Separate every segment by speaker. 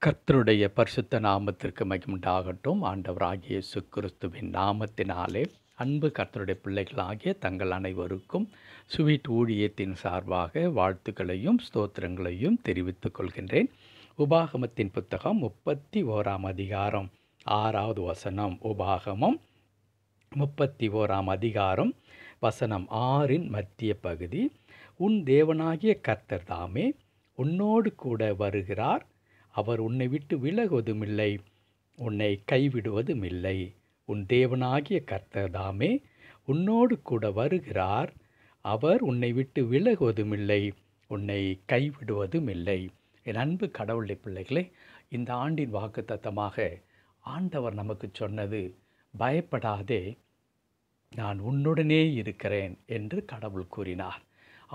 Speaker 1: கர்த்தருடைய பரிசுத்த நாமத்திற்கு மகிமுண்டாகட்டும். ஆண்டவராகிய இயேசு கிறிஸ்துவின் நாமத்தினாலே அன்பு கர்த்தருடைய பிள்ளைகளாகிய தங்கள் அனைவருக்கும் ஸ்வீட் ஊழியத்தின் சார்பாக வாழ்த்துக்களையும் ஸ்தோத்திரங்களையும் தெரிவித்துக் கொள்கின்றேன். உபாகமத்தின் புத்தகம் 31 அதிகாரம் 6வது வசனம். உபாகமம் 31 அதிகாரம் வசனம் 6இன் மத்திய பகுதி. உன் தேவனாகிய கர்த்தர் தாமே உன்னோடு கூட வருகிறார். அவர் உன்னை விட்டு விலகுவதுமில்லை, உன்னை கைவிடுவதுமில்லை. உன் தேவனாகிய கர்த்தர் தாமே உன்னோடு கூட வருகிறார். அவர் உன்னை விட்டு விலகுவதுமில்லை, உன்னை கைவிடுவதுமில்லை. என் அன்பு கடவுளுடைய பிள்ளைகளே, இந்த ஆண்டின் வாக்குத்தத்தமாக ஆண்டவர் நமக்கு சொன்னது, பயப்படாதே, நான் உன்னுடனே இருக்கிறேன் என்று கடவுள் கூறினார்.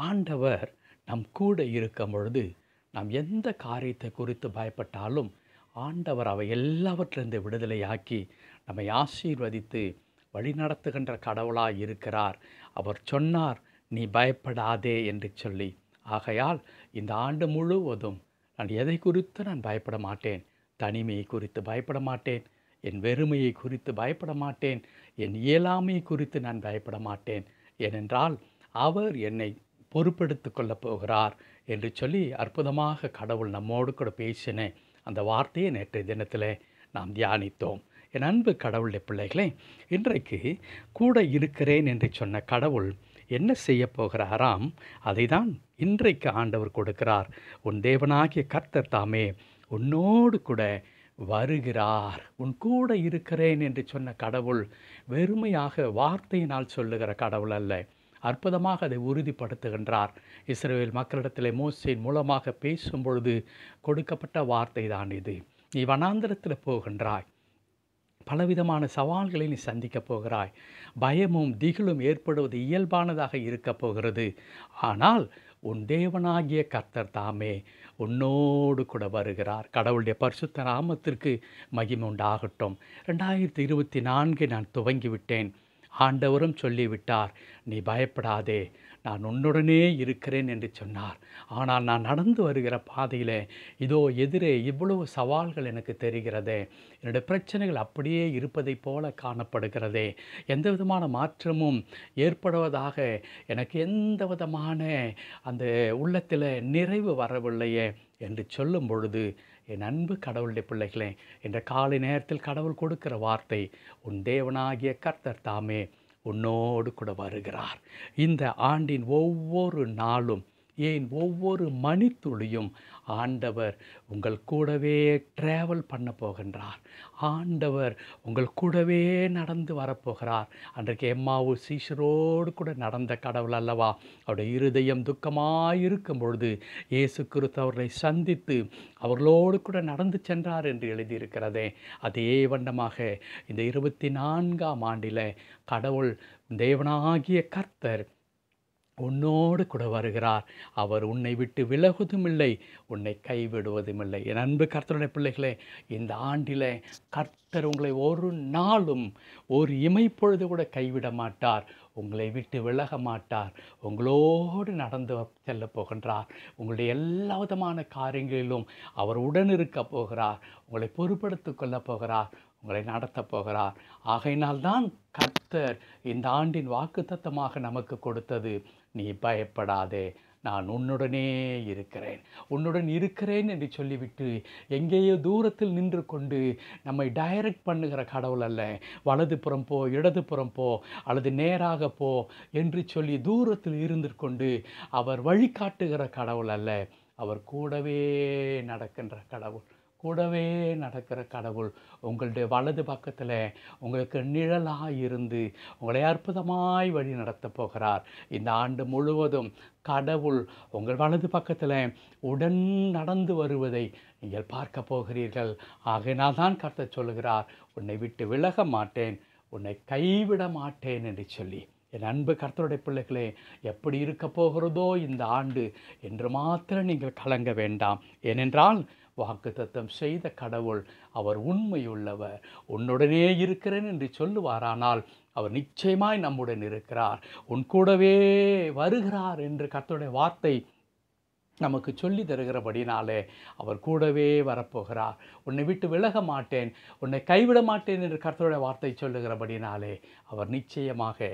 Speaker 1: ஆண்டவர் நம் கூட இருக்கும் பொழுது நாம் எந்த காரியத்தை குறித்து பயப்பட்டாலும் ஆண்டவர் அவை எல்லாவற்றிலிருந்து விடுதலையாக்கி நம்மை ஆசீர்வதித்து வழிநடத்துகின்ற கடவுளாய் இருக்கிறார். அவர் சொன்னார், நீ பயப்படாதே என்று சொல்லி. ஆகையால் இந்த ஆண்டு முழுவதும் நான் எதை குறித்து நான் பயப்பட மாட்டேன். தனிமையை குறித்து பயப்பட மாட்டேன், என் வெறுமையை குறித்து பயப்பட மாட்டேன், என் இயலாமையை குறித்து நான் பயப்பட மாட்டேன். ஏனென்றால் அவர் என்னை பொறுப்பெடுத்து கொள்ளப் போகிறார் என்று சொல்லி அற்புதமாக கடவுள் நம்மோடு கூட பேசின அந்த வார்த்தையை நேற்றைய தினத்தில் நாம் தியானித்தோம். என் அன்பு கடவுளுடைய பிள்ளைகளே, இன்றைக்கு கூட இருக்கிறேன் என்று சொன்ன கடவுள் என்ன செய்ய போகிறாராம்? அதை தான் இன்றைக்கு ஆண்டவர் கொடுக்கிறார். உன் தேவனாகிய கர்த்தர் தாமே உன்னோடு கூட வருகிறார். உன் கூட இருக்கிறேன் என்று சொன்ன கடவுள் வெறுமையாக வார்த்தையினால் சொல்லுகிற கடவுள் அல்ல, அற்புதமாக அதை உறுதிப்படுத்துகின்றார். இஸ்ரவேல் மக்களிடத்தில் மோசேயின் மூலமாக பேசும் பொழுது கொடுக்கப்பட்ட வார்த்தை தான் இது. நீ வனாந்திரத்தில் போகின்றாய், பலவிதமான சவால்களை நீ சந்திக்கப் போகிறாய். பயமும் திகிலும் ஏற்படுவது இயல்பானதாக இருக்கப் போகிறது. ஆனால் உன் தேவனாகிய கர்த்தர் தாமே உன்னோடு கூட வருகிறார். கடவுளுடைய பரிசுத்த நாமத்திற்கு மகிமை உண்டாகட்டும். 2024 நான் துவங்கிவிட்டேன். ஆண்டவரும் சொல்லிவிட்டார், நீ பயப்படாதே, நான் உன்னுடனே இருக்கிறேன் என்று சொன்னார். ஆனால் நான் நடந்து வருகிற பாதையில் இதோ எதிரே இவ்வளவு சவால்கள் எனக்கு தெரிகிறதே, என்னுடைய பிரச்சனைகள் அப்படியே இருப்பதைப் போல காணப்படுகிறதே, எந்த விதமான மாற்றமும் ஏற்படுவதாக எனக்கு எந்த விதமான அந்த உள்ளத்தில் நிறைவு வரவில்லையே என்று சொல்லும் பொழுது, என் அன்பு கடவுளுடைய பிள்ளைகளே, என்ற காலை நேரத்தில் கடவுள் கொடுக்கிற வார்த்தை, உன் தேவனாகிய கர்த்தர் தாமே உன்னோடு கூட வருகிறார். இந்த ஆண்டின் ஒவ்வொரு நாளும், ஏன் ஒவ்வொரு மணித்துளியும் ஆண்டவர் உங்கள் கூடவே ட்ராவல் பண்ண போகின்றார். ஆண்டவர் உங்கள் கூடவே நடந்து வரப்போகிறார். அன்றைக்கு எம்மாவு சீஷரோடு கூட நடந்த கடவுள் அல்லவா? அவருடைய இருதயம் துக்கமாயிருக்கும் பொழுது இயேசு கிறிஸ்து அவர்களை சந்தித்து அவர்களோடு கூட நடந்து சென்றார் என்று எழுதியிருக்கிறதே. அதே வண்ணமாக இந்த 24ஆம் ஆண்டில் கடவுள் தேவனாகிய கர்த்தர் உன்னோடு கூட வருகிறார். அவர் உன்னை விட்டு விலகுவதுமில்லை, உன்னை கைவிடுவதுமில்லை. என் அன்பு கர்த்தருடைய பிள்ளைகளே, இந்த ஆண்டில் கர்த்தர் உங்களை ஒரு நாளும் ஒரு இமைப்பொழுது கூட கைவிட மாட்டார், உங்களை விட்டு விலக மாட்டார். உங்களோடு நடந்து செல்ல போகின்றார். உங்களுடைய எல்லா விதமான காரியங்களிலும் அவர் உடன் இருக்க போகிறார். உங்களை பொறுப்படுத்தி கொள்ள போகிறார், உங்களை நடத்த போகிறார். ஆகையினால்தான் கர்த்தர் இந்த ஆண்டின் வாக்குத்தத்தமாக நமக்கு கொடுத்தது, நீ பயப்படாதே, நான் உன்னுடனே இருக்கிறேன். உன்னுடன் இருக்கிறேன் என்று சொல்லிவிட்டு எங்கேயோ தூரத்தில் நின்று கொண்டு நம்மை டைரக்ட் பண்ணுகிற கடவுள் அல்ல. வலது புறம் போ, இடது புறம் போ, அல்லது நேராக போ என்று சொல்லி தூரத்தில் இருந்து கொண்டு அவர் வழிகாட்டுகிற கடவுள் அல்ல. அவர் கூடவே நடக்கின்ற கடவுள், கூடவே நடக்கிற கடவுள். உங்களுடைய வலது பக்கத்தில் உங்களுக்கு நிழலாக இருந்து உங்களை அற்புதமாய் வழி நடத்தப் போகிறார். இந்த ஆண்டு முழுவதும் கடவுள் உங்கள் வலது பக்கத்தில் உடன் நடந்து வருவதை நீங்கள் பார்க்க போகிறீர்கள். ஆகையினால் தான் கர்த்தர் சொல்லுகிறார், உன்னை விட்டு விலக மாட்டேன், உன்னை கைவிட மாட்டேன் என்று சொல்லி. என் அன்பு கர்த்தருடைய பிள்ளைகளே, எப்படி இருக்க போகிறதோ இந்த ஆண்டு என்று மாத்திரம் நீங்கள் கலங்க வேண்டாம். ஏனென்றால் வாக்குத்தத்தம் செய்த கடவுள் அவர் உண்மையுள்ளவர். உன்னுடனே இருக்கிறேன் என்று சொல்லுவாரானால் அவர் நிச்சயமாய் நம்முடன் இருக்கிறார், உன் கூடவே வருகிறார் என்று கர்த்தருடைய வார்த்தை நமக்கு சொல்லி தருகிறபடினாலே அவர் கூடவே வரப்போகிறார். உன்னை விட்டு விலக மாட்டேன், உன்னை கைவிட மாட்டேன் என்று கர்த்தருடைய வார்த்தை சொல்லுகிறபடினாலே அவர் நிச்சயமாக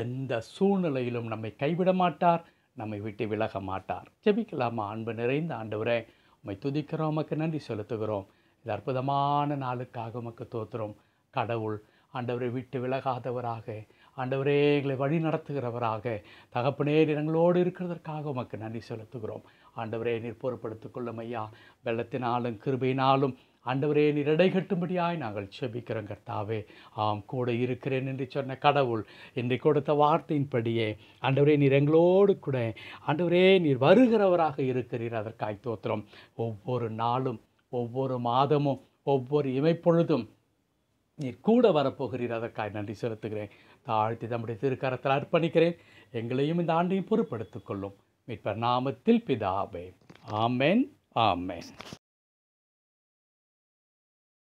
Speaker 1: எந்த சூழ்நிலையிலும் நம்மை கைவிட மாட்டார், நம்மை விட்டு விலக மாட்டார். ஜெபிக்கலாமா? அன்பு நிறைந்த ஆண்டவரே, உம்மை துதிக்கிறோம், உமக்கு நன்றி செலுத்துகிறோம். இது அற்புதமான நாளுக்காக உமக்கு தோத்துறோம். கடவுள் ஆண்டவரை விட்டு விலகாதவராக, ஆண்டவரே எங்களை வழி நடத்துகிறவராக, தகப்பனே எங்களோடு இருக்கிறதற்காக உமக்கு நன்றி செலுத்துகிறோம். ஆண்டவரே நீர் பொறுப்படுத்திக் கொள்ளும் ஐயா. வெள்ளத்தினாலும் கிருபையினாலும் ஆண்டவரே நீர் இடை கட்டும்படியாய் நாங்கள் செபிக்கிறோம் கர்த்தாவே. ஆம், கூட இருக்கிறேன் என்று சொன்ன கடவுள் இன்றைக்கு கொடுத்த வார்த்தையின்படியே ஆண்டவரே நீர் எங்களோடு கூட ஆண்டவரே நீர் வருகிறவராக இருக்கிறீர். அதற்காய் தோத்திரம். ஒவ்வொரு நாளும், ஒவ்வொரு மாதமும், ஒவ்வொரு இமைப்பொழுதும் நீர் கூட வரப்போகிறீர். அதற்காக நன்றி செலுத்துகிறேன். தாழ்த்தி தம்முடைய திருக்கரத்தில் அர்ப்பணிக்கிறேன். எங்களையும் இந்த ஆண்டையும் பொறுப்படுத்திக் கொள்ளும். மீட்பர் நாமத்தில் பிதாவே. ஆமென், ஆமென்.